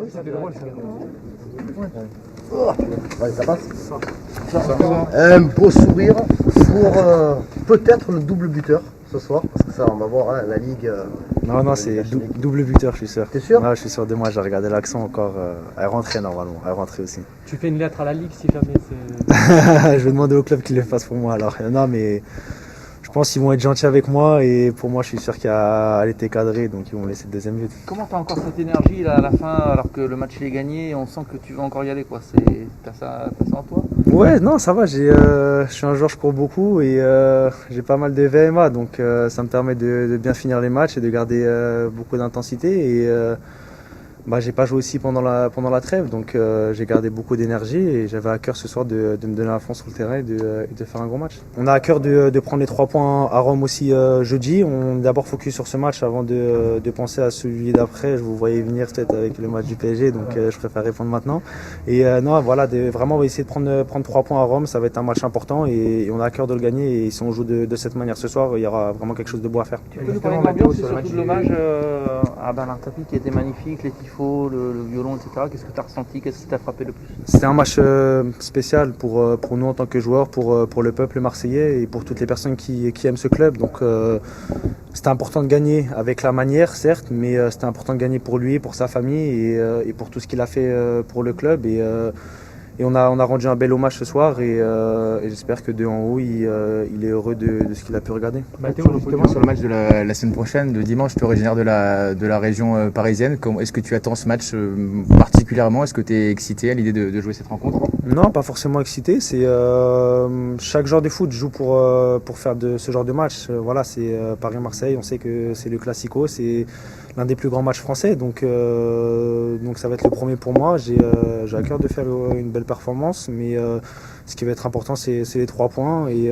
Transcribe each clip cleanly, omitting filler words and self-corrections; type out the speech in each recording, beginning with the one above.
C'était drôle ça. Ouais, ça passe. Un beau sourire pour peut-être le double buteur ce soir, parce que ça on va voir hein, la Ligue. Non, c'est double buteur, je suis sûr. T'es sûr? Ouais, je suis sûr de moi, j'ai regardé l'accent encore. Elle rentrait normalement, elle rentrait aussi. Tu fais une lettre à la Ligue si jamais c'est. Je vais demander au club qu'il le fasse pour moi alors. Non, mais je pense qu'ils vont être gentils avec moi et pour moi, je suis sûr qu'elle était cadrée, donc ils vont me laisser le deuxième but. Comment t'as encore cette énergie là à la fin alors que le match il est gagné et on sent que tu veux encore y aller quoi? T'as ça en toi? Ouais, non, ça va. Je suis un joueur, je cours beaucoup et j'ai pas mal de VMA, donc ça me permet de bien finir les matchs et de garder beaucoup d'intensité. Et j'ai pas joué aussi pendant la trêve, donc j'ai gardé beaucoup d'énergie et j'avais à cœur ce soir de me donner à fond sur le terrain et de faire un gros match. On a à cœur de prendre les 3 points à Rome aussi jeudi. On est d'abord focus sur ce match avant de penser à celui d'après. Je vous voyais venir peut-être avec le match du PSG, donc je préfère répondre maintenant. Et non, voilà, vraiment on va essayer de prendre 3 points à Rome. Ça va être un match important et on a à cœur de le gagner. Et si on joue de cette manière ce soir, il y aura vraiment quelque chose de beau à faire. Tu peux nous parler de l'ambiance et surtout de l'hommage à Bernard Tapie qui était magnifique, les tifos, le violon, etc. Qu'est-ce que tu as ressenti? Qu'est-ce qui t'a frappé le plus? C'était un match spécial pour nous en tant que joueurs, pour le peuple marseillais et pour toutes les personnes qui aiment ce club. Donc c'était important de gagner avec la manière, certes, mais c'était important de gagner pour lui, pour sa famille et pour tout ce qu'il a fait pour le club. Et on a rendu un bel hommage ce soir et j'espère que de en haut, il est heureux de ce qu'il a pu regarder. Mathéo, justement sur le match de la semaine prochaine, de dimanche, tu es originaire de la région parisienne. Est-ce que tu attends ce match particulièrement? Est-ce que tu es excité à l'idée de jouer cette rencontre? Non, pas forcément excité. C'est chaque joueur de foot joue pour faire de ce genre de match. Voilà, c'est Paris-Marseille. On sait que c'est le classico, c'est l'un des plus grands matchs français. Donc ça va être le premier pour moi. J'ai à cœur de faire une belle performance, mais ce qui va être important, c'est les 3 points. Et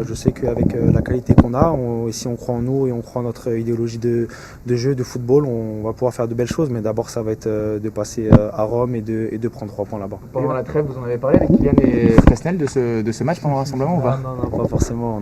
je sais qu'avec la qualité qu'on a, et si on croit en nous et on croit en notre idéologie de jeu, de football, on va pouvoir faire de belles choses. Mais d'abord, ça va être de passer à Rome et de prendre 3 points là-bas. Pendant la trêve, vous en avez parlé avec Kylian et Presnel de ce match pendant le rassemblement ou pas? Non, pas forcément.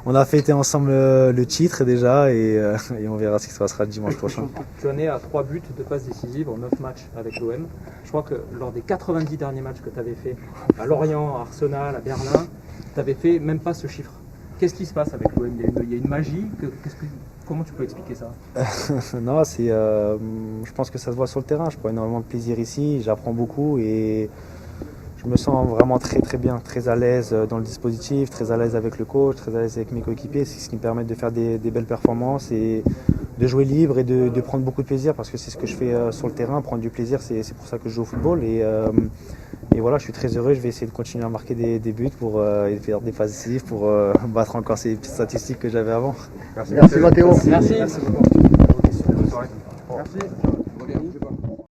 On a fêté ensemble le titre déjà et on verra ce qui se passera dimanche prochain. Tu en es à 3 buts de passes décisives en 9 matchs avec l'OM. Je crois que lors des 90 derniers matchs que tu avais fait à Lorient, à Arsenal, à Berlin, tu n'avais fait même pas ce chiffre. Qu'est-ce qui se passe avec l'OM? Il y a une magie. Comment tu peux expliquer ça? Non, je pense que ça se voit sur le terrain. Je prends énormément de plaisir ici, j'apprends beaucoup et je me sens vraiment très très bien, très à l'aise dans le dispositif, très à l'aise avec le coach, très à l'aise avec mes coéquipiers. C'est ce qui me permet de faire des belles performances et de jouer libre et de prendre beaucoup de plaisir parce que c'est ce que je fais sur le terrain. Prendre du plaisir, c'est pour ça que je joue au football et voilà, je suis très heureux. Je vais essayer de continuer à marquer des buts pour faire des passes décisives pour battre encore ces petites statistiques que j'avais avant. Merci Mathéo. Merci. Merci.